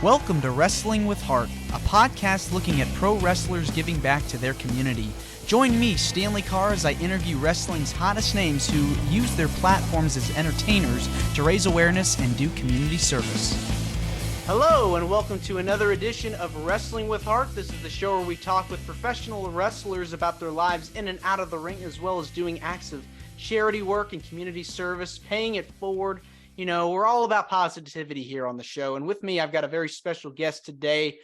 Welcome to Wrestling with Heart, a podcast looking at pro wrestlers giving back to their community. Join me, Stanley Carr, as I interview wrestling's hottest names who use their platforms as entertainers to raise awareness and do community service. Hello, and welcome to another edition of Wrestling with Heart. This is the show where we talk with professional wrestlers about their lives in and out of the ring, as well as doing acts of charity work and community service, paying it forward. You know, we're all about positivity here on the show. And with me, I've got a very special guest today.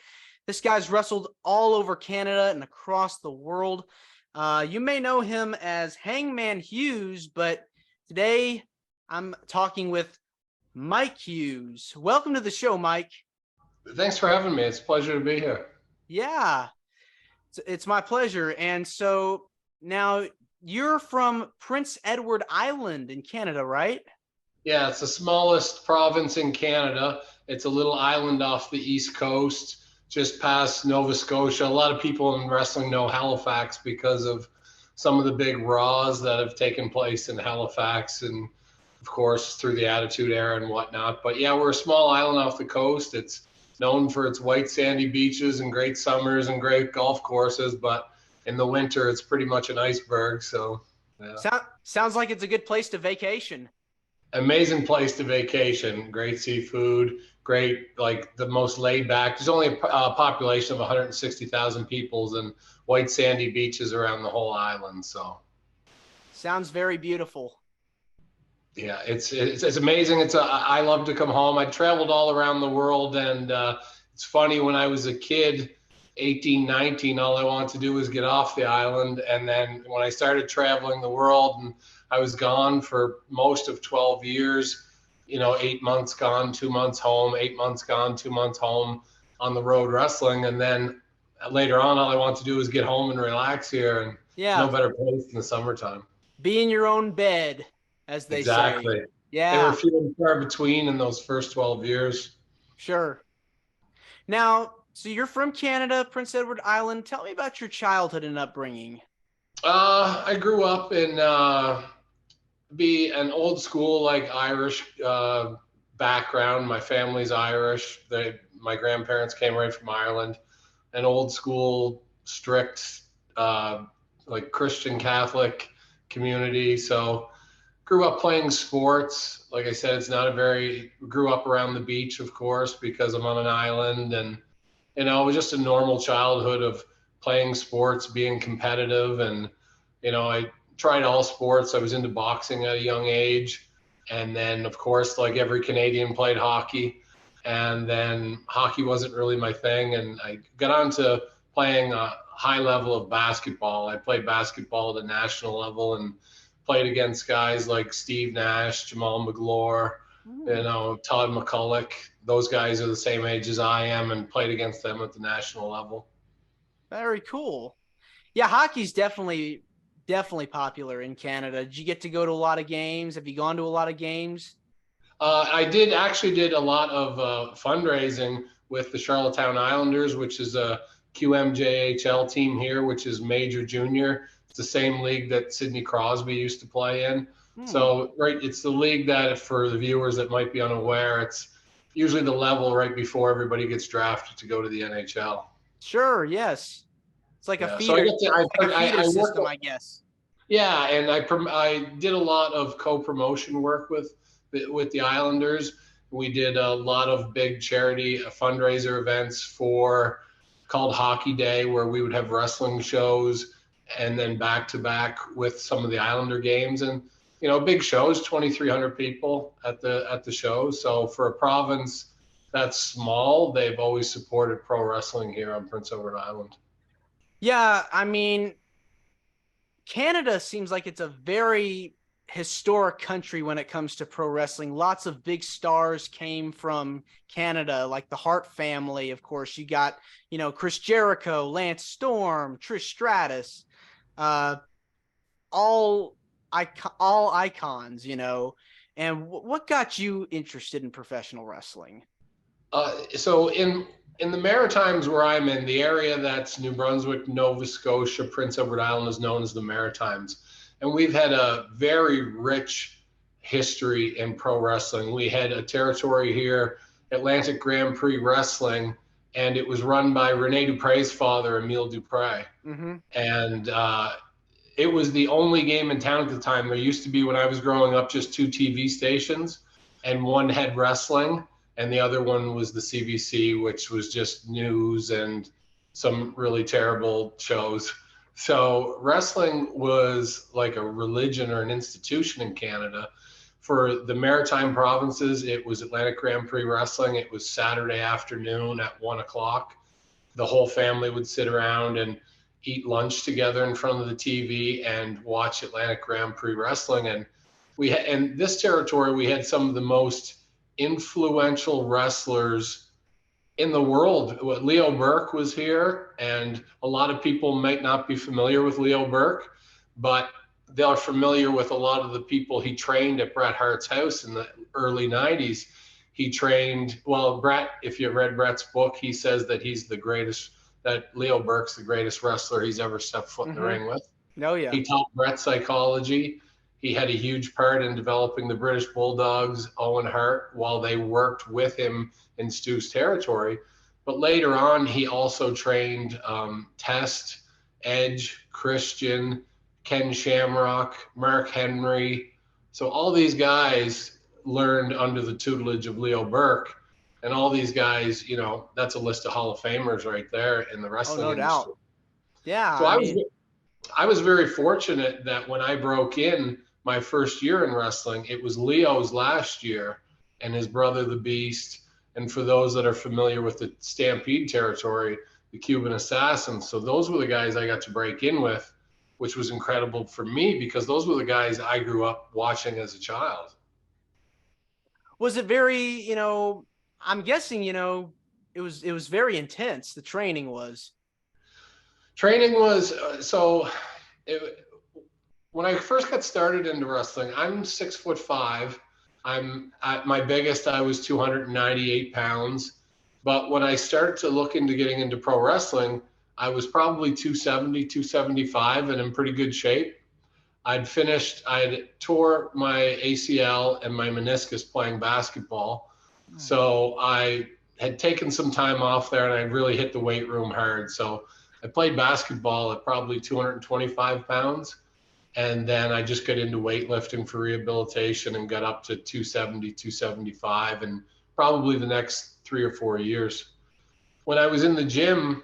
This guy's wrestled all over Canada and across the world. You may know him as Hangman Hughes, but today I'm talking with Mike Hughes. Welcome to the show, Mike. Thanks for having me. It's a pleasure to be here. Yeah, it's my pleasure. And so now you're from Prince Edward Island in Canada, right? Yeah, it's the smallest province in Canada. It's a little island off the East Coast, just past Nova Scotia. A lot of people in wrestling know Halifax because of some of the big Raws that have taken place in Halifax and, of course, through the Attitude Era and whatnot. But yeah, we're a small island off the coast. It's known for its white sandy beaches and great summers and great golf courses, but in the winter, it's pretty much an iceberg. So yeah. Sounds like it's a good place to vacation. Amazing place to vacation. Great seafood, great, like the most laid back. There's only a population of 160,000 people and white sandy beaches around the whole island. So sounds very beautiful. Yeah, it's amazing. I love to come home. I traveled all around the world, and it's funny, when I was a kid, 18, 19, all I wanted to do was get off the island. And then when I started traveling the world, and I was gone for most of 12 years, 8 months gone, 2 months home, 8 months gone, 2 months home on the road wrestling. And then later on, all I want to do is get home and relax here. And no better place in the summertime. Be in your own bed, as they say. Exactly. Yeah. They were few and far between in those first 12 years. Sure. Now, so you're from Canada, Prince Edward Island. Tell me about your childhood and upbringing. I grew up in be an old school, like Irish background. My family's Irish. My grandparents came right from Ireland. An old school, strict, like Christian Catholic community. So grew up playing sports. Like I said, grew up around the beach, of course, because I'm on an island. And, it was just a normal childhood of playing sports, being competitive. And, I tried all sports. I was into boxing at a young age. And then, of course, like every Canadian, played hockey. And then hockey wasn't really my thing. And I got on to playing a high level of basketball. I played basketball at the national level and played against guys like Steve Nash, Jamal McGlure, Todd McCulloch. Those guys are the same age as I am, and played against them at the national level. Very cool. Yeah, hockey's definitely popular in Canada. Did you get to go to a lot of games? Have you gone to a lot of games? I did a lot of fundraising with the Charlottetown Islanders, which is a QMJHL team here, which is Major Junior. It's the same league that Sidney Crosby used to play in. So, it's the league that, for the viewers that might be unaware, it's usually the level right before everybody gets drafted to go to the NHL. Sure, yes. It's like a feeder, system, I guess. Yeah, and I did a lot of co-promotion work with the Islanders. We did a lot of big charity fundraiser events called Hockey Day, where we would have wrestling shows and then back-to-back with some of the Islander games. And, big shows, 2,300 people at the show. So for a province that's small, they've always supported pro wrestling here on Prince Edward Island. Yeah, I mean, Canada seems like it's a very historic country when it comes to pro wrestling. Lots of big stars came from Canada, like the Hart family. Of course, you got, Chris Jericho, Lance Storm, Trish Stratus, all icons, And what got you interested in professional wrestling? So in the Maritimes, where I'm in, the area that's New Brunswick, Nova Scotia, Prince Edward Island, is known as the Maritimes. And we've had a very rich history in pro wrestling. We had a territory here Atlantic Grand Prix Wrestling, and it was run by Rene Dupre's father, Emile Dupre. Mm-hmm. And it was the only game in town at the time. There used to be, when I was growing up, just 2 TV stations, and one had wrestling, and the other one was the CBC, which was just news and some really terrible shows. So wrestling was like a religion or an institution in Canada. For the maritime provinces, it was Atlantic Grand Prix Wrestling. It was Saturday afternoon at 1 o'clock. The whole family would sit around and eat lunch together in front of the TV and watch Atlantic Grand Prix Wrestling. And in this territory, we had some of the most influential wrestlers in the world. Leo Burke was here, and a lot of people might not be familiar with Leo Burke, but they're familiar with a lot of the people he trained at Bret Hart's house in the early 90s. He trained, well, Bret, if you read Bret's book, he says that he's the greatest, that Leo Burke's the greatest wrestler he's ever stepped foot in the ring with. Oh, yeah. He taught Bret psychology. He had a huge part in developing the British Bulldogs, Owen Hart, while they worked with him in Stu's territory. But later on, he also trained Test, Edge, Christian, Ken Shamrock, Mark Henry. So all these guys learned under the tutelage of Leo Burke. And all these guys, you know, that's a list of Hall of Famers right there in the wrestling industry. Doubt. Yeah. So I was very fortunate that when I broke in my first year in wrestling, it was Leo's last year and his brother, the Beast. And for those that are familiar with the Stampede territory, the Cuban Assassins. So those were the guys I got to break in with, which was incredible for me because those were the guys I grew up watching as a child. Was it very, you know, I'm guessing, you know, it was very intense. The training was. When I first got started into wrestling, I'm 6'5". I'm at my biggest, I was 298 pounds. But when I started to look into getting into pro wrestling, I was probably 270, 275 and in pretty good shape. I'd tore my ACL and my meniscus playing basketball. So I had taken some time off there and I really hit the weight room hard. So I played basketball at probably 225 pounds. And then I just got into weightlifting for rehabilitation and got up to 270, 275, and probably the next 3 or 4 years. When I was in the gym,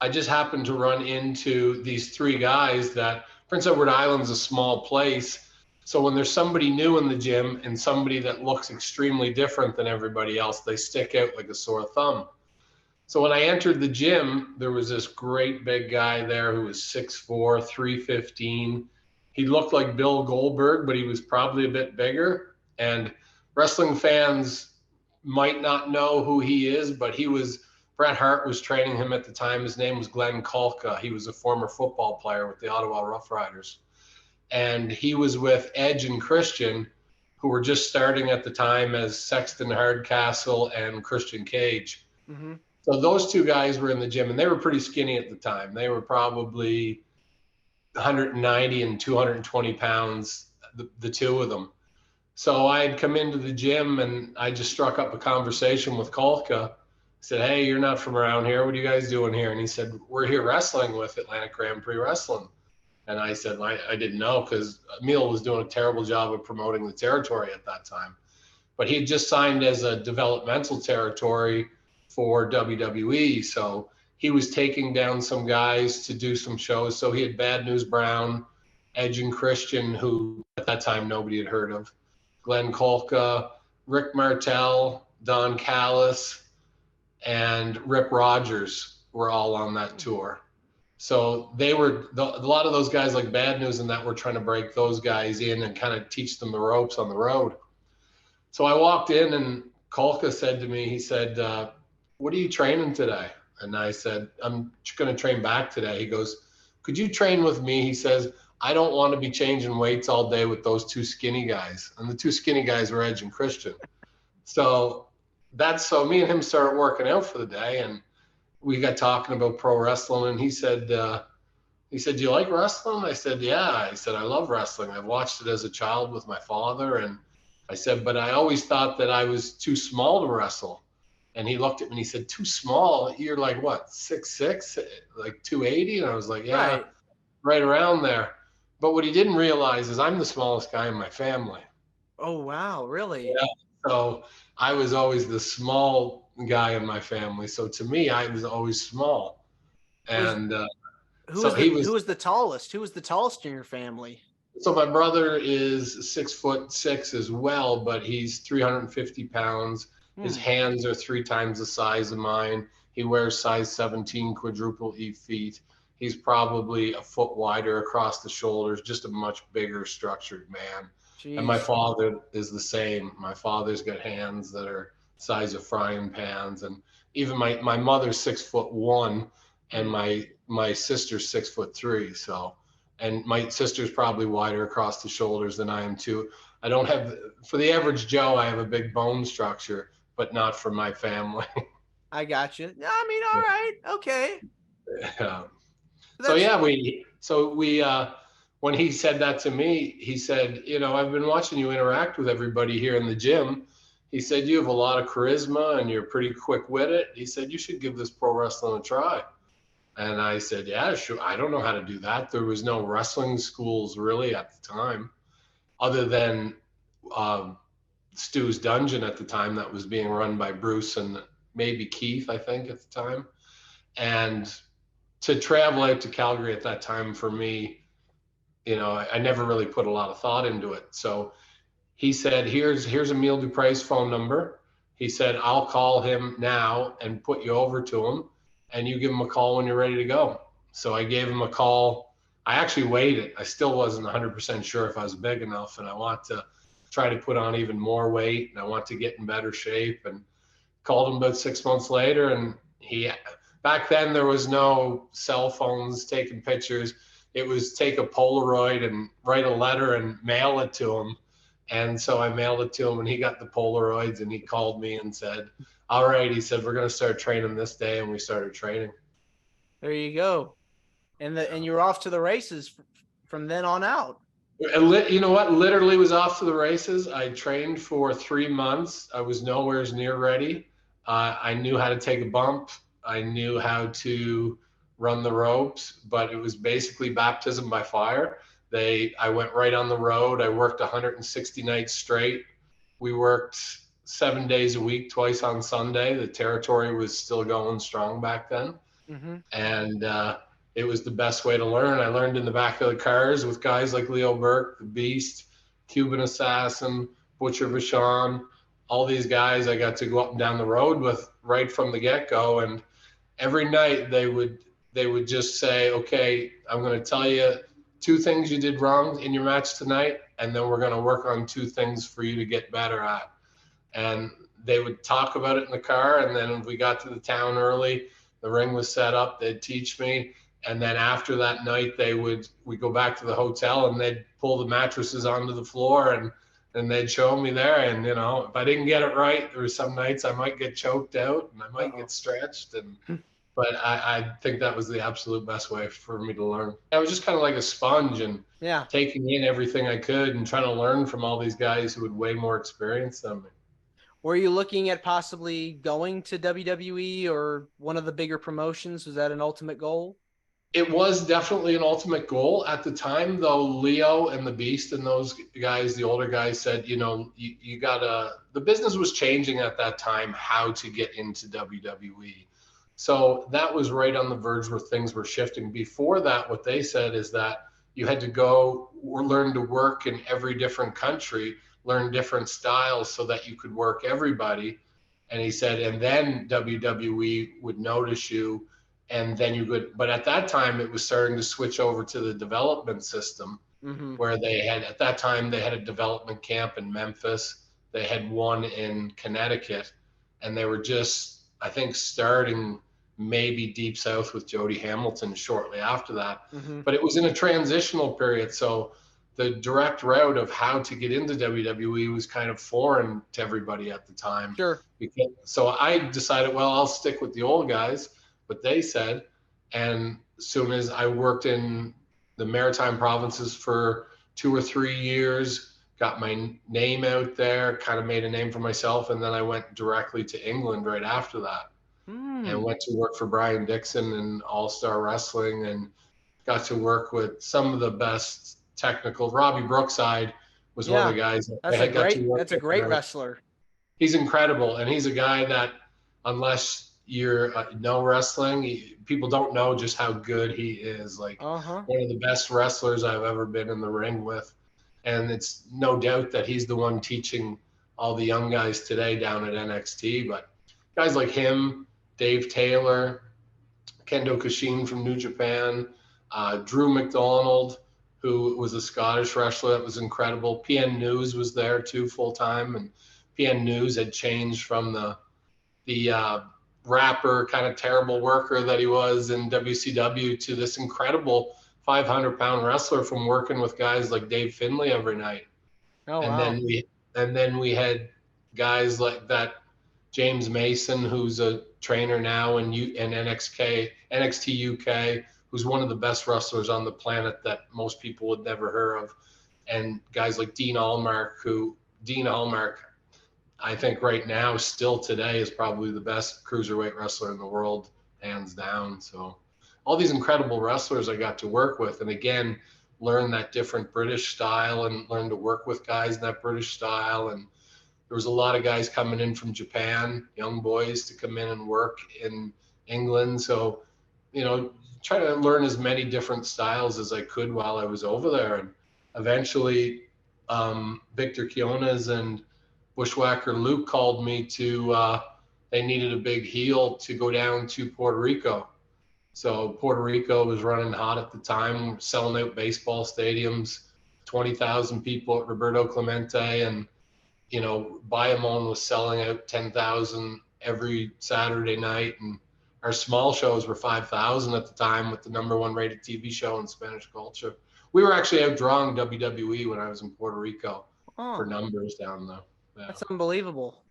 I just happened to run into these 3 guys that Prince Edward Island's a small place. So when there's somebody new in the gym and somebody that looks extremely different than everybody else, they stick out like a sore thumb. So when I entered the gym, there was this great big guy there who was 6'4", 315. He looked like Bill Goldberg, but he was probably a bit bigger. And wrestling fans might not know who he is, but Bret Hart was training him at the time. His name was Glenn Kolka. He was a former football player with the Ottawa Rough Riders. And he was with Edge and Christian, who were just starting at the time as Sexton Hardcastle and Christian Cage. Mm-hmm. So those 2 guys were in the gym, and they were pretty skinny at the time. They were probably 190 and 220 pounds, the 2 of them. So I'd come into the gym, and I just struck up a conversation with Kolka. I said, "Hey, you're not from around here. What are you guys doing here?" And he said, "We're here wrestling with Atlantic Grand Prix Wrestling." And I said, I didn't know because Emile was doing a terrible job of promoting the territory at that time. But he had just signed as a developmental territory for WWE. So he was taking down some guys to do some shows. So he had Bad News Brown, Edge and Christian, who at that time nobody had heard of, Glenn Kolka, Rick Martel, Don Callis, and Rip Rogers were all on that tour. So a lot of those guys like Bad News and that were trying to break those guys in and kind of teach them the ropes on the road. So I walked in and Kolka said to me, he said, "What are you training today?" And I said, "I'm going to train back today." He goes, "Could you train with me?" He says, "I don't want to be changing weights all day with those 2 skinny guys." And the 2 skinny guys were Edge and Christian. So me and him started working out for the day, and we got talking about pro wrestling, and he said, "Do you like wrestling?" I said, "Yeah." I said, "I love wrestling. I've watched it as a child with my father, and I said, but I always thought that I was too small to wrestle. And he looked at me and he said, too small? You're like, what, 6'6", like 280? And I was like, yeah, Right. right around there. But what he didn't realize is I'm the smallest guy in my family. Oh, wow. Really? Yeah. So I was always the small guy in my family. So to me, I was always small. Was And who so was he the who was, was the tallest? Who was the tallest in your family? so my brother is 6'6" as well, but he's 350 pounds. His Hmm. hands are 3 times the size of mine. He wears size 17 quadruple E feet. He's probably a foot wider across the shoulders, just a much bigger structured man. And my Jeez. father is the same. My father's got hands that are size of frying pans. And even my mother's 6'1", and Hmm. my sister's 6'3". So, and my sister's probably wider across the shoulders than I am too. I don't have, for the average Joe, I have a big bone structure, but not for my family. I got you. I mean, all right. Okay. Yeah. So That's yeah, when he said that to me, he said, I've been watching you interact with everybody here in the gym. He said, you have a lot of charisma and you're pretty quick witted. He said, you should give this pro wrestling a try. And I said, yeah, sure. I don't know how to do that. There was no wrestling schools really at the time, other than um, Stu's Dungeon at the time that was being run by Bruce and maybe Keith, I think, at the time. And to travel out to Calgary at that time for me, I never really put a lot of thought into it. So he said, here's Emile Dupre's phone number. He said, I'll call him now and put you over to him, and you give him a call when you're ready to go. So I gave him a call. I actually waited. I still wasn't 100% sure if I was big enough, and I want to try to put on even more weight, and I want to get in better shape. And called him about 6 months later, and back then there was no cell phones taking pictures. It was take a Polaroid and write a letter and mail it to him. And so I mailed it to him, and he got the Polaroids, and he called me and said, all right, he said, we're going to start training this day. And we started training. there you go. And you're off to the races from then on out. You know what? Literally was off to the races. I trained for 3 months. I was nowhere near ready. I knew how to take a bump. I knew how to run the ropes, but it was basically baptism by fire. I went right on the road. I worked 160 nights straight. We worked 7 days a week, twice on Sunday. The territory was still going strong back then. Mm-hmm. And it was the best way to learn. I learned in the back of the cars with guys like Leo Burke, the Beast, Cuban Assassin, Butcher Vachon, all these guys I got to go up and down the road with right from the get-go. And every night they would just say, okay, I'm going to tell you 2 things you did wrong in your match tonight, and then we're going to work on 2 things for you to get better at. And they would talk about it in the car, and then if we got to the town early, the ring was set up, they'd teach me. And then after that night, we'd go back to the hotel, and they'd pull the mattresses onto the floor, and they'd show me there. And if I didn't get it right, there were some nights I might get choked out and I might Uh-oh. get stretched. But I think that was the absolute best way for me to learn. I was just kind of like a sponge and Yeah. taking in everything I could and trying to learn from all these guys who had way more experience than me. Were you looking at possibly going to WWE or one of the bigger promotions? Was that an ultimate goal? It was definitely an ultimate goal at the time, though. Leo and the Beast and those guys, the older guys, said, you gotta. The business was changing at that time. How to get into WWE, so that was right on the verge where things were shifting. Before that, what they said is that you had to go or learn to work in every different country, learn different styles, so that you could work everybody. And he said, and then WWE would notice you, and then you could. But at that time, it was starting to switch over to the development system, Mm-hmm. where at that time they had a development camp in Memphis, they had one in Connecticut, and they were just, I think, starting maybe Deep South with Jody Hamilton shortly after that. Mm-hmm. But it was in a transitional period, so the direct route of how to get into WWE was kind of foreign to everybody at the time. Sure. So I decided, well, I'll stick with the old guys, what they said. And as soon as I worked in the Maritime provinces for 2 or 3 years, got my name out there, kind of made a name for myself. And then I went directly to England right after that and went to work for Brian Dixon in All-Star Wrestling and got to work with some of the best technical. Robbie Brookside was one of the Yeah, guys that I got to work that's a with. great wrestler. He's incredible. And he's a guy that, unless you're know wrestling, people don't know just how good he is. Like one of the best wrestlers I've ever been in the ring with. And it's no doubt that he's the one teaching all the young guys today down at NXT. But guys like him, Dave Taylor, Kendo Kashin from New Japan, Drew McDonald, who was a Scottish wrestler that was incredible. PN News was there too full time, and PN News had changed from the rapper, kind of terrible worker that he was in WCW to this incredible 500-pound wrestler from working with guys like Dave Finlay every night. And then we had guys like that, James Mason, who's a trainer now in NXT UK, who's one of the best wrestlers on the planet that most people would never hear of. And guys like Dean Allmark, I think right now, still today, is probably the best cruiserweight wrestler in the world, hands down. So all these incredible wrestlers I got to work with, and again, learn that different British style and learn to work with guys in that British style. And there was a lot of guys coming in from Japan, young boys, to come in and work in England. So, try to learn as many different styles as I could while I was over there. And eventually, Victor Quiones and Bushwhacker Luke called me they needed a big heel to go down to Puerto Rico. So Puerto Rico was running hot at the time, selling out baseball stadiums, 20,000 people at Roberto Clemente, and Bayamon was selling out 10,000 every Saturday night, and our small shows were 5,000 at the time with the #1 rated TV show in Spanish culture. We were actually outdrawing WWE when I was in Puerto Rico for numbers down there. Yeah. That's unbelievable.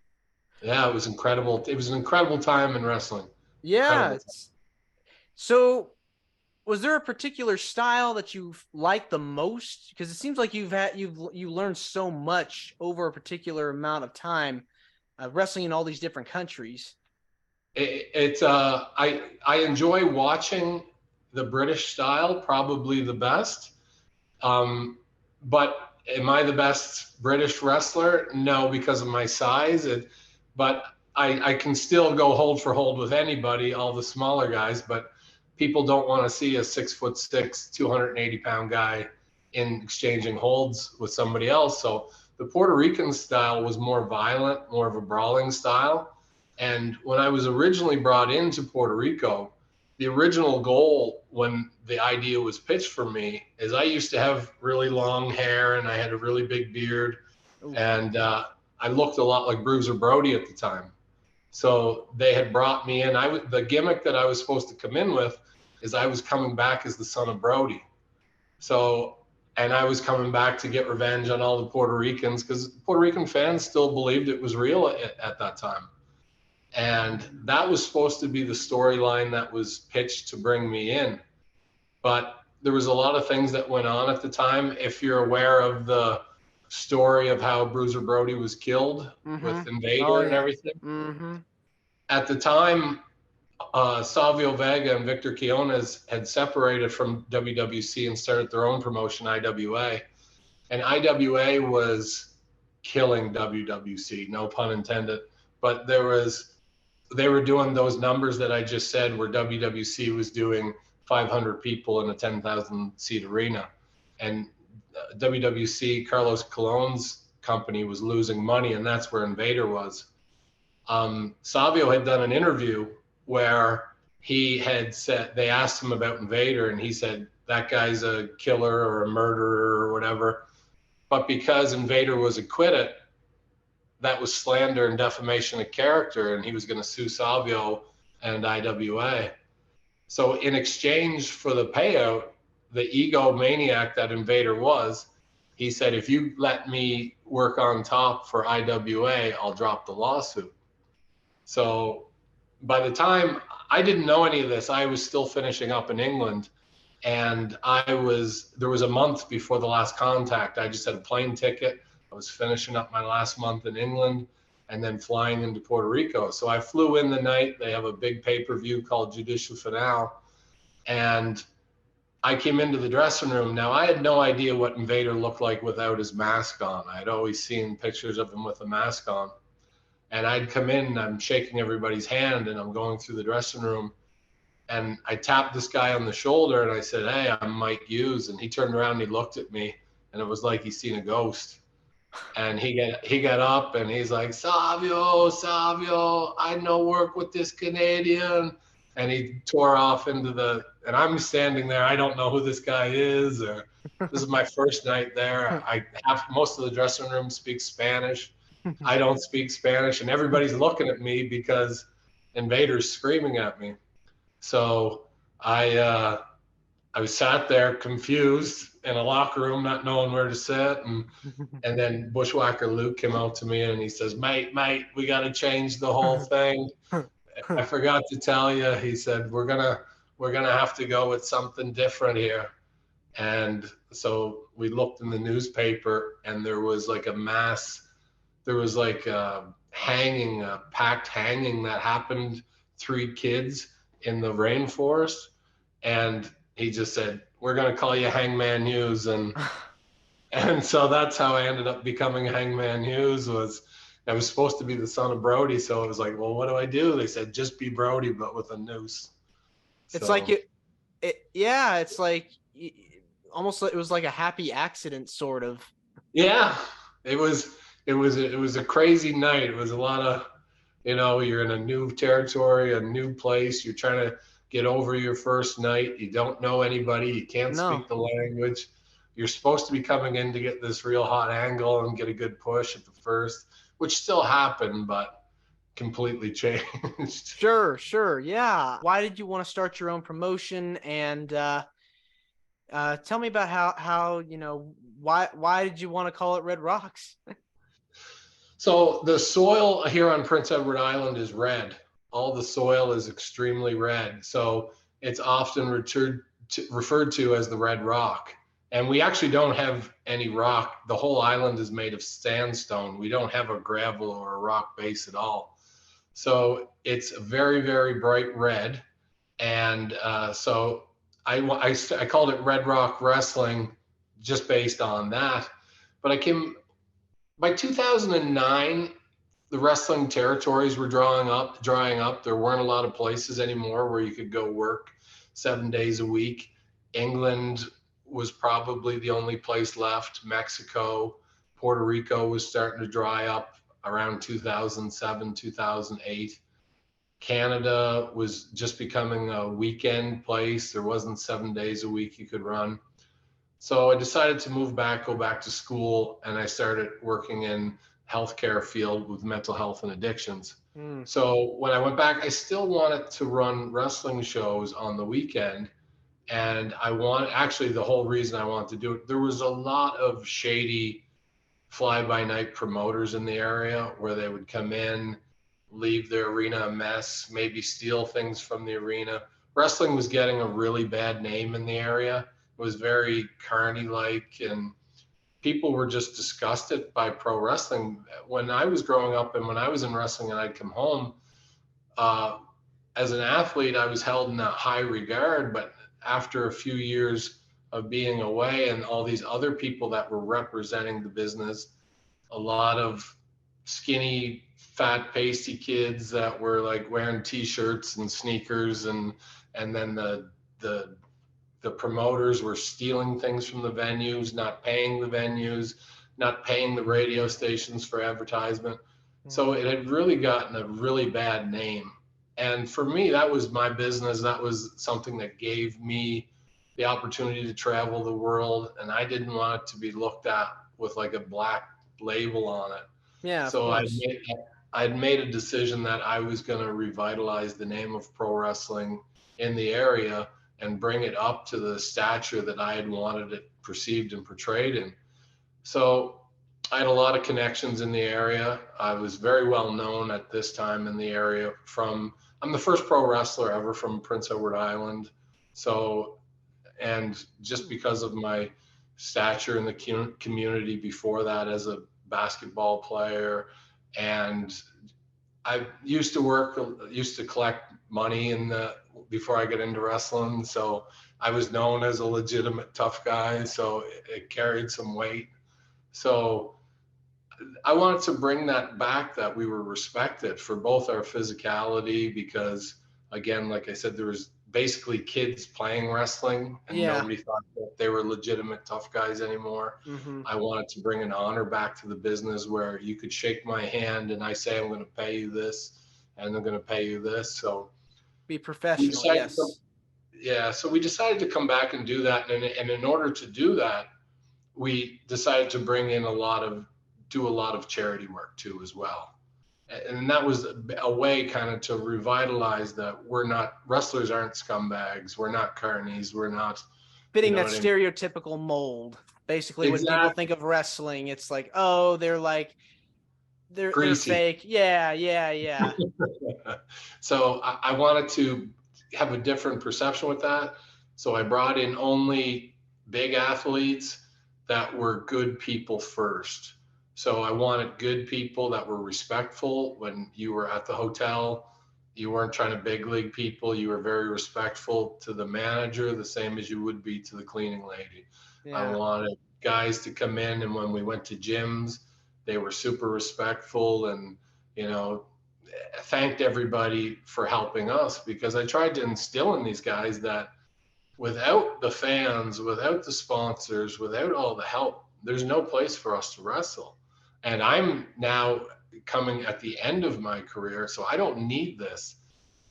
Yeah, it was incredible. It was an incredible time in wrestling. Yeah. So was there a particular style that you liked the most? Because it seems like you learned so much over a particular amount of time wrestling in all these different countries. I enjoy watching the British style, probably the best. But am I the best British wrestler? No, because of my size. But I can still go hold for hold with anybody, all the smaller guys. But people don't want to see a 6'6", 280-pound guy in exchanging holds with somebody else. So the Puerto Rican style was more violent, more of a brawling style. And when I was originally brought into Puerto Rico, the original goal when the idea was pitched for me is I used to have really long hair and I had a really big beard. Ooh. And I looked a lot like Bruiser Brody at the time. So they had brought me in. The gimmick that I was supposed to come in with is I was coming back as the son of Brody. And I was coming back to get revenge on all the Puerto Ricans because Puerto Rican fans still believed it was real at that time. And that was supposed to be the storyline that was pitched to bring me in. But there was a lot of things that went on at the time. If you're aware of the story of how Bruiser Brody was killed with Invader and everything. Mm-hmm. At the time, Savio Vega and Victor Quiones had separated from WWC and started their own promotion, IWA. And IWA was killing WWC, no pun intended. But they were doing those numbers that I just said where WWC was doing 500 people in a 10,000 seat arena. And WWC, Carlos Colon's company, was losing money, and that's where Invader was. Savio had done an interview where he had said, they asked him about Invader, and he said, that guy's a killer or a murderer or whatever. But because Invader was acquitted, that was slander and defamation of character, and he was going to sue Savio and IWA. So in exchange for the payout, the egomaniac that Invader was, he said, if you let me work on top for IWA, I'll drop the lawsuit. So by the time, I didn't know any of this, I was still finishing up in England, and there was a month before the last contact. I just had a plane ticket, I was finishing up my last month in England and then flying into Puerto Rico. So I flew in the night. They have a big pay-per-view called Judicial Finale. And I came into the dressing room. Now, I had no idea what Invader looked like without his mask on. I'd always seen pictures of him with a mask on. And I'd come in and I'm shaking everybody's hand and I'm going through the dressing room. And I tapped this guy on the shoulder and I said, "Hey, I'm Mike Hughes." And he turned around and he looked at me and it was like he'd seen a ghost. And he got up and he's like, Savio, I know work with this Canadian. And he tore off and I'm standing there. I don't know who this guy is, or this is my first night there. Most of the dressing room speaks Spanish. I don't speak Spanish, and everybody's looking at me because Invader's screaming at me. So I sat there confused in a locker room, not knowing where to sit. And then Bushwhacker Luke came out to me and he says, mate, we got to change the whole thing. I forgot to tell you, he said, we're gonna have to go with something different here. And so we looked in the newspaper and there was like a packed hanging that happened, 3 kids in the rainforest. And he just said, we're going to call you Hangman Hughes. And so that's how I ended up becoming Hangman Hughes. I was supposed to be the son of Brody. So it was like, well, what do I do? They said, just be Brody, but with a noose. It's like it's like almost like it was like a happy accident sort of. Yeah, it was a crazy night. It was a lot of, you're in a new territory, a new place. You're trying to get over your first night. You don't know anybody. You can't speak the language. You're supposed to be coming in to get this real hot angle and get a good push at the first, which still happened, but completely changed. Sure. Yeah. Why did you want to start your own promotion? And tell me about how why did you want to call it Red Rocks? So the soil here on Prince Edward Island is red. All the soil is extremely red. So it's often referred to as the Red Rock. And we actually don't have any rock. The whole island is made of sandstone. We don't have a gravel or a rock base at all. So it's very, very bright red. And so I called it Red Rock Wrestling just based on that. But by 2009, the wrestling territories were drying up. There weren't a lot of places anymore where you could go work 7 days a week. England was probably the only place left. Mexico, Puerto Rico was starting to dry up around 2007, 2008. Canada was just becoming a weekend place. There wasn't 7 days a week you could run. So I decided to go back to school, and I started working in healthcare field with mental health and addictions. So when I went back, I still wanted to run wrestling shows on the weekend. And the whole reason I wanted to do it, there was a lot of shady fly-by-night promoters in the area where they would come in, leave the arena a mess, maybe steal things from the arena. Wrestling was getting a really bad name in the area. It was very carny-like, and people were just disgusted by pro wrestling. When I was growing up and when I was in wrestling and I'd come home, as an athlete, I was held in a high regard, but after a few years of being away and all these other people that were representing the business, a lot of skinny, fat, pasty kids that were like wearing t-shirts and sneakers, and then the promoters were stealing things from the venues, not paying the venues, not paying the radio stations for advertisement. So it had really gotten a really bad name. And for me, that was my business. That was something that gave me the opportunity to travel the world. And I didn't want it to be looked at with like a black label on it. Yeah. So I'd made a decision that I was going to revitalize the name of pro wrestling in the area and bring it up to the stature that I had wanted it perceived and portrayed in. So I had a lot of connections in the area. I was very well known at this time in the area. I'm the first pro wrestler ever from Prince Edward Island. So, and just because of my stature in the community before that as a basketball player, and I used to collect money before I got into wrestling. So I was known as a legitimate tough guy. So it carried some weight. So I wanted to bring that back, that we were respected for both our physicality, because again, like I said, there was basically kids playing wrestling and Yeah. nobody thought that they were legitimate tough guys anymore. Mm-hmm. I wanted to bring an honor back to the business where you could shake my hand and I say, I'm going to pay you this and I'm going to pay you this. So Be we professional. decided to, Yes. yeah, so we decided to come back and do that. And in order to do that, we decided to do a lot of charity work too as well. And that was a way kind of to revitalize that wrestlers aren't scumbags, we're not carnies, we're not Fitting that what I mean? stereotypical mold. Basically, when people Exactly. think of wrestling, it's like, oh, they're Greasy. fake. Yeah. So I wanted to have a different perception with that. So I brought in only big athletes that were good people first. So I wanted good people that were respectful when you were at the hotel. You weren't trying to big league people. You were very respectful to the manager, the same as you would be to the cleaning lady. I Yeah. wanted guys to come in, and when we went to gyms, they were super respectful and, you know, thanked everybody for helping us, because I tried to instill in these guys that without the fans, without the sponsors, without all the help, there's no place for us to wrestle. And I'm now coming at the end of my career, so I don't need this.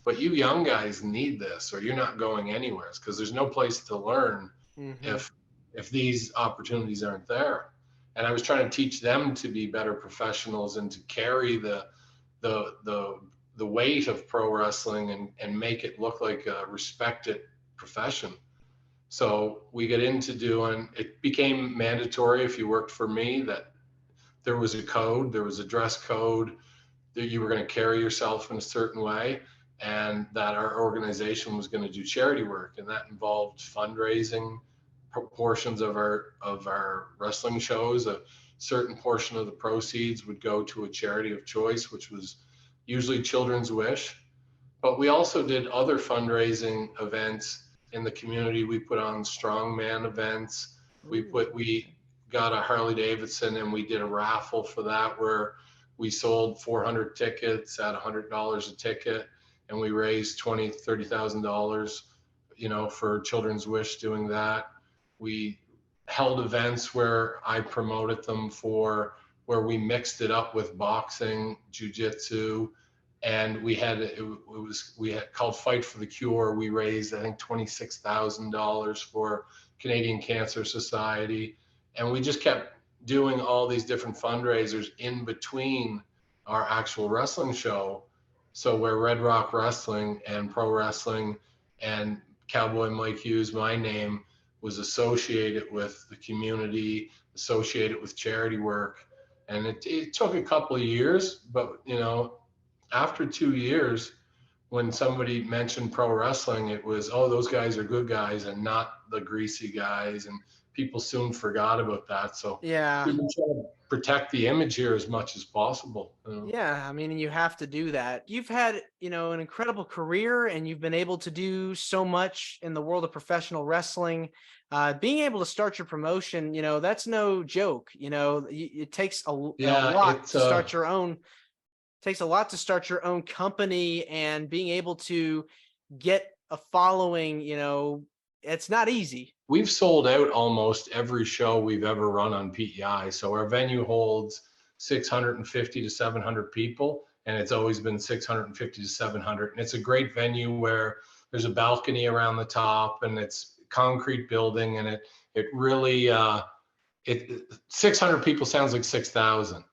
But you young guys need this, or you're not going anywhere, because there's no place to learn Mm-hmm. if these opportunities aren't there. And I was trying to teach them to be better professionals and to carry the weight of pro wrestling and make it look like a respected profession. So we get into doing it, became mandatory if you worked for me that there was a code, there was a dress code, that you were going to carry yourself in a certain way, and that our organization was going to do charity work, and that involved fundraising portions of our wrestling shows. A certain portion of the proceeds would go to a charity of choice, which was usually Children's Wish. But we also did other fundraising events in the community. We put on strongman events. We got a Harley Davidson and we did a raffle for that, where we sold 400 tickets at $100 a ticket, and we raised $30,000, for Children's Wish doing that. We held events where I promoted them where we mixed it up with boxing, jujitsu, and we had called Fight for the Cure. We raised, I think, $26,000 for Canadian Cancer Society, and we just kept doing all these different fundraisers in between our actual wrestling show. So where Red Rock Wrestling and Pro Wrestling and Kowboy Mike Hughes, my name, was associated with the community, associated with charity work. And it took a couple of years, but after 2 years, when somebody mentioned pro wrestling, it was, oh, those guys are good guys and not the greasy guys. And people soon forgot about that. So Yeah. we've been trying to protect the image here as much as possible. Yeah, I mean, you have to do that. You've had, an incredible career, and you've been able to do so much in the world of professional wrestling. Being able to start your promotion, that's no joke. It takes a lot to start your own. Takes a lot to start your own company, and being able to get a following. It's not easy. We've sold out almost every show we've ever run on PEI. So our venue holds 650 to 700 people, and it's always been 650 to 700. And it's a great venue where there's a balcony around the top, and it's a concrete building, and it really 600 people sounds like 6,000.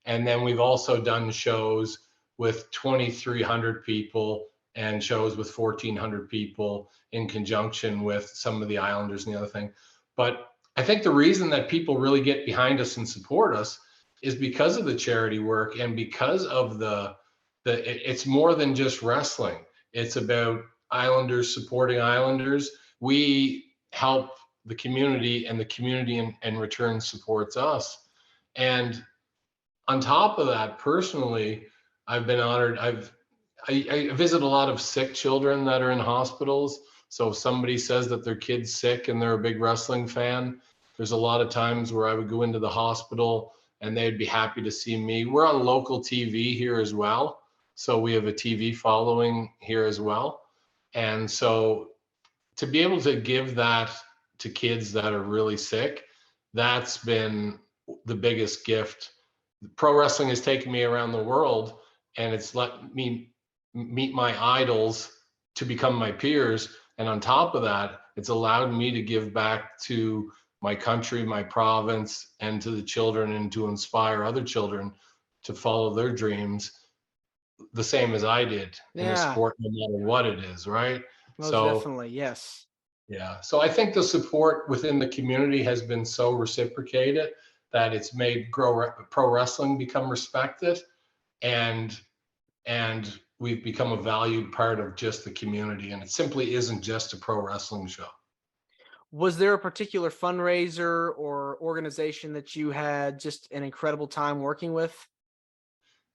And then we've also done shows with 2,300 people and shows with 1,400 people in conjunction with some of the Islanders and the other thing. But I think the reason that people really get behind us and support us is because of the charity work, and because of it's more than just wrestling. It's about Islanders supporting Islanders. We help the community, and the community in return supports us. And on top of that, personally, I've been honored. I visit a lot of sick children that are in hospitals. So if somebody says that their kid's sick and they're a big wrestling fan, there's a lot of times where I would go into the hospital and they'd be happy to see me. We're on local TV here as well. So we have a TV following here as well. And so to be able to give that to kids that are really sick, that's been the biggest gift. Pro wrestling has taken me around the world, and it's let me meet my idols to become my peers. And on top of that, it's allowed me to give back to my country, my province, and to the children, and to inspire other children to follow their dreams the same as I did in a Yeah, sport, no matter what it is, right? most So definitely. Yes. yeah. So I think the support within the community has been so reciprocated that it's made pro wrestling become respected, and we've become a valued part of just the community, and it simply isn't just a pro wrestling show. Was there a particular fundraiser or organization that you had just an incredible time working with?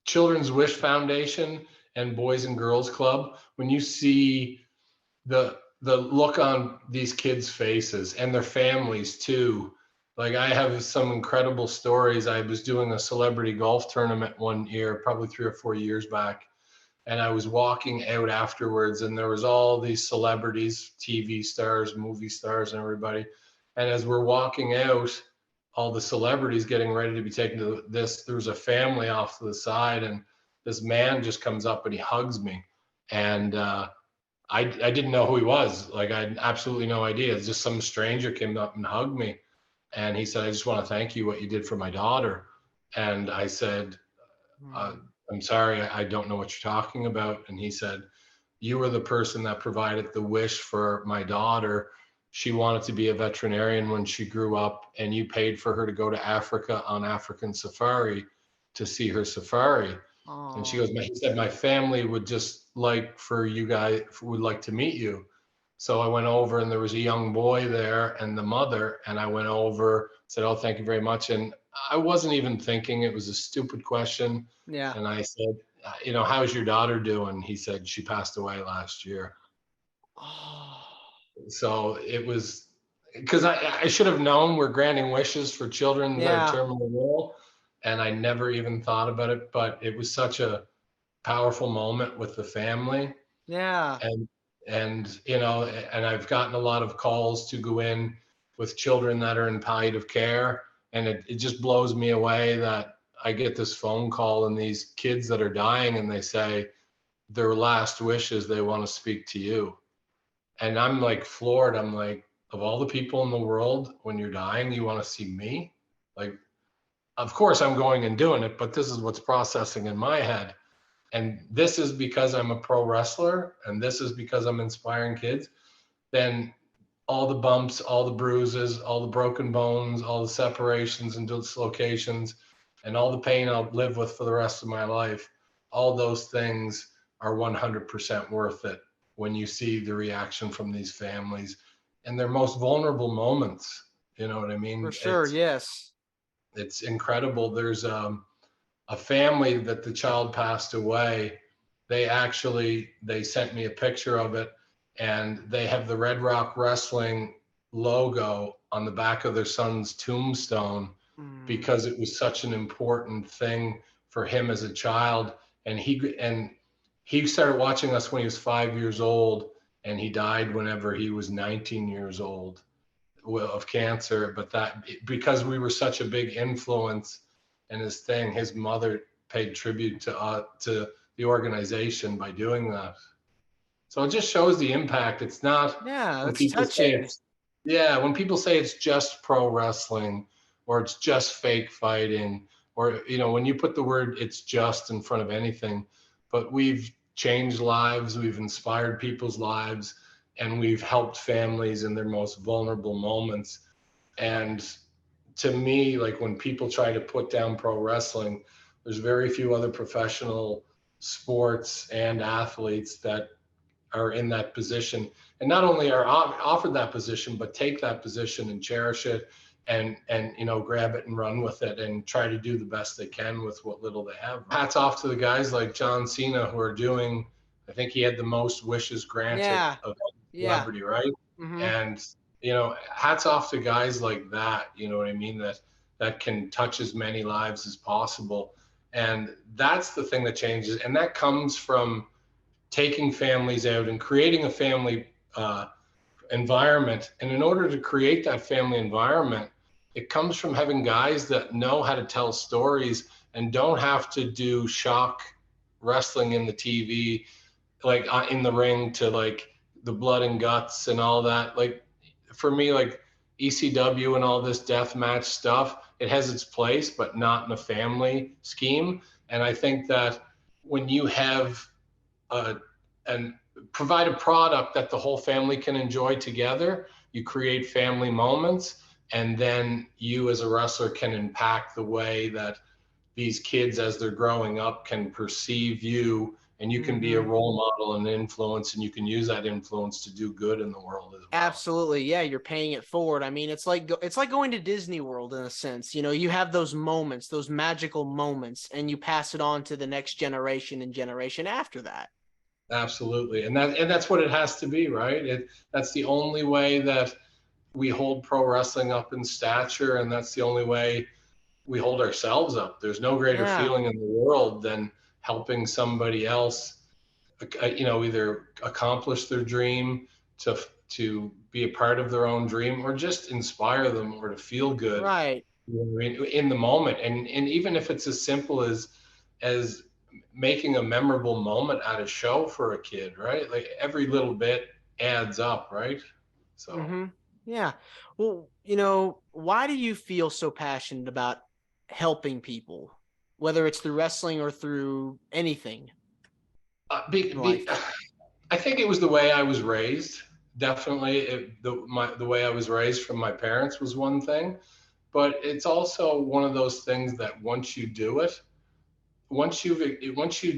Children's Wish Foundation and Boys and Girls Club, when you see the look on these kids' faces and their families too. Like I have some incredible stories. I was doing a celebrity golf tournament one year, probably 3 or 4 years back, and I was walking out afterwards, and there was all these celebrities, TV stars, movie stars, and everybody. And as we're walking out, all the celebrities getting ready to be taken to this, there was a family off to the side, and this man just comes up and he hugs me, and I didn't know who he was. Like I had absolutely no idea. It's just some stranger came up and hugged me, and he said, "I just want to thank you what you did for my daughter." And I said, uh, "I'm sorry, I don't know what you're talking about." And he said, "You were the person that provided the wish for my daughter. She wanted to be a veterinarian when she grew up, and you paid for her to go to Africa on African safari to see her safari." And she Oh, goes, he said, "My family would just like for you guys, would like to meet you." So I went over, and there was a young boy there and the mother, and I went over, said, "Oh, thank you very much." And I wasn't even thinking, it was a stupid question. yeah. And I said, "How's your daughter doing?" He said, "She passed away last year." Oh, So it was, because I should have known we're granting wishes for children that are yeah, terminally ill, and I never even thought about it, but it was such a powerful moment with the family. yeah. and and I've gotten a lot of calls to go in with children that are in palliative care, and it just blows me away that I get this phone call and these kids that are dying, and they say their last wish is they want to speak to you. And I'm like floored. I'm like, of all the people in the world, when you're dying you want to see me? Like, of course I'm going and doing it, but this is what's processing in my head. And this is because I'm a pro wrestler, and this is because I'm inspiring kids. Then all the bumps, all the bruises, all the broken bones, all the separations and dislocations, and all the pain I'll live with for the rest of my life, all those things are 100% worth it when you see the reaction from these families and their most vulnerable moments. You know what I For mean? sure. Yes. It's incredible. There's a family that the child passed away. They sent me a picture of it, and they have the Red Rock Wrestling logo on the back of their son's tombstone, Mm, because it was such an important thing for him as a child. And he started watching us when he was 5 years old, and he died whenever he was 19 years old of cancer. But that, because we were such a big influence in his thing, his mother paid tribute to the organization by doing that. So it just shows the impact. It's not, yeah, when that's people say touching. it's, yeah, when people say it's just pro wrestling, or it's just fake fighting, or when you put the word "it's just" in front of anything. But we've changed lives, we've inspired people's lives, and we've helped families in their most vulnerable moments. And to me, like, when people try to put down pro wrestling, there's very few other professional sports and athletes that are in that position, and not only are offered that position, but take that position and cherish it and grab it and run with it and try to do the best they can with what little they have. Hats off to the guys like John Cena who are doing. I think he had the most wishes granted Yeah. of any Yeah. celebrity, right? Mm-hmm. And hats off to guys like that. You know what I mean? That can touch as many lives as possible. And that's the thing that changes. And that comes from taking families out and creating a family environment. And in order to create that family environment, it comes from having guys that know how to tell stories and don't have to do shock wrestling in the TV, like in the ring, to like the blood and guts and all that. Like for me, like ECW and all this death match stuff, it has its place, but not in a family scheme. And I think that when you have and provide a product that the whole family can enjoy together, you create family moments, and then you as a wrestler can impact the way that these kids as they're growing up can perceive you, and you can be a role model and influence, and you can use that influence to do good in the world as well. Absolutely. Yeah, you're paying it forward. I mean, it's like going to Disney World in a sense. You have those moments, those magical moments, and you pass it on to the next generation and generation after that. Absolutely. And that's what it has to be, right? That's the only way that we hold pro wrestling up in stature, and that's the only way we hold ourselves up. There's no greater feeling in the world than helping somebody else, either accomplish their dream, to be a part of their own dream, or just inspire them, or to feel good, right, in the moment. And even if it's as simple as making a memorable moment at a show for a kid, right? Like every little bit adds up, right? So yeah. Well, why do you feel so passionate about helping people, whether it's through wrestling or through anything in life? I think it was the way I was raised. Definitely, the way I was raised from my parents was one thing, but it's also one of those things that once you do it, once you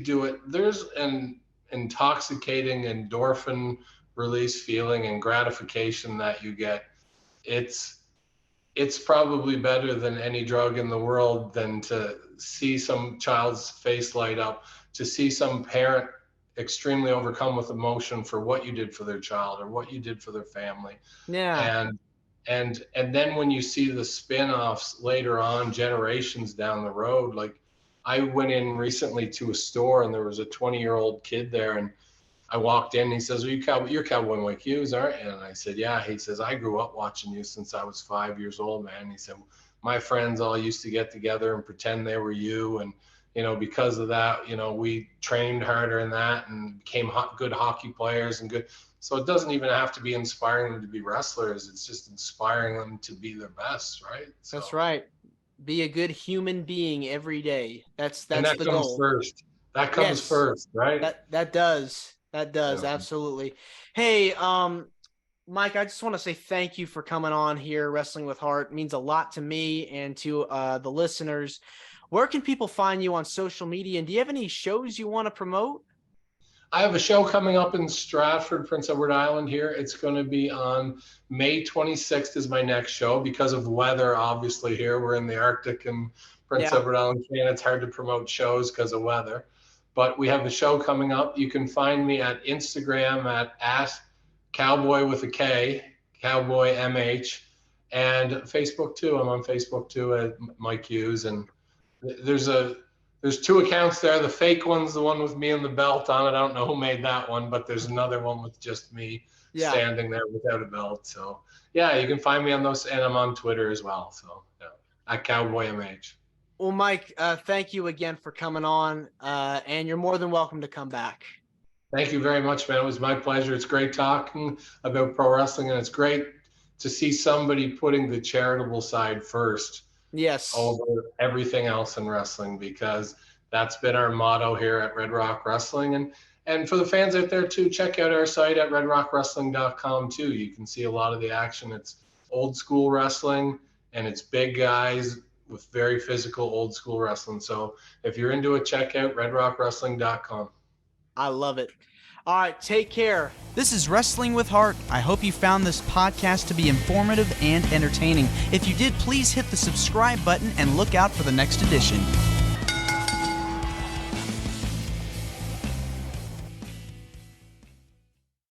do it, there's an intoxicating endorphin release feeling and gratification that you get. It's probably better than any drug in the world, than to see some child's face light up, to see some parent extremely overcome with emotion for what you did for their child or what you did for their family. Yeah. And then when you see the spin-offs later on, generations down the road, like I went in recently to a store and there was a 20-year-old kid there, and I walked in and he says, you're Cowboy Mike Hughes, aren't you? And I said, yeah. He says, I grew up watching you since I was 5 years old, man. He said, my friends all used to get together and pretend they were you. And, because of that, we trained harder in that and became good hockey players and good. So it doesn't even have to be inspiring them to be wrestlers. It's just inspiring them to be their best, right? So, that's right. Be a good human being every day. That's and that the comes goal. first. That comes first, right? That does. Absolutely. Hey, Mike, I just want to say thank you for coming on here. Wrestling with Heart means a lot to me and to the listeners. Where can people find you on social media? And do you have any shows you want to promote? I have a show coming up in Stratford, Prince Edward Island here. It's going to be on May 26th is my next show. Because of weather, obviously here we're in the Arctic and Prince Edward Island, Canada. It's hard to promote shows because of weather. But we have a show coming up. You can find me at Instagram at Kowboy with a K, Kowboy MH, and Facebook too. I'm on Facebook too at Mike Hughes. And there's two accounts there. The fake one's the one with me and the belt on it. I don't know who made that one, but there's another one with just me standing there without a belt. So yeah, you can find me on those, and I'm on Twitter as well. So yeah, at Kowboy MH. Well, Mike, thank you again for coming on, and you're more than welcome to come back. Thank you very much, man. It was my pleasure. It's great talking about pro wrestling, and it's great to see somebody putting the charitable side first. Yes. Over everything else in wrestling, because that's been our motto here at Red Rock Wrestling. And for the fans out there too, check out our site at redrockwrestling.com too. You can see a lot of the action. It's old school wrestling, and it's big guys with very physical old school wrestling. So if you're into it, check out redrockwrestling.com. I love it. All right, take care. This is Wrestling with Heart. I hope you found this podcast to be informative and entertaining. If you did, please hit the subscribe button and look out for the next edition.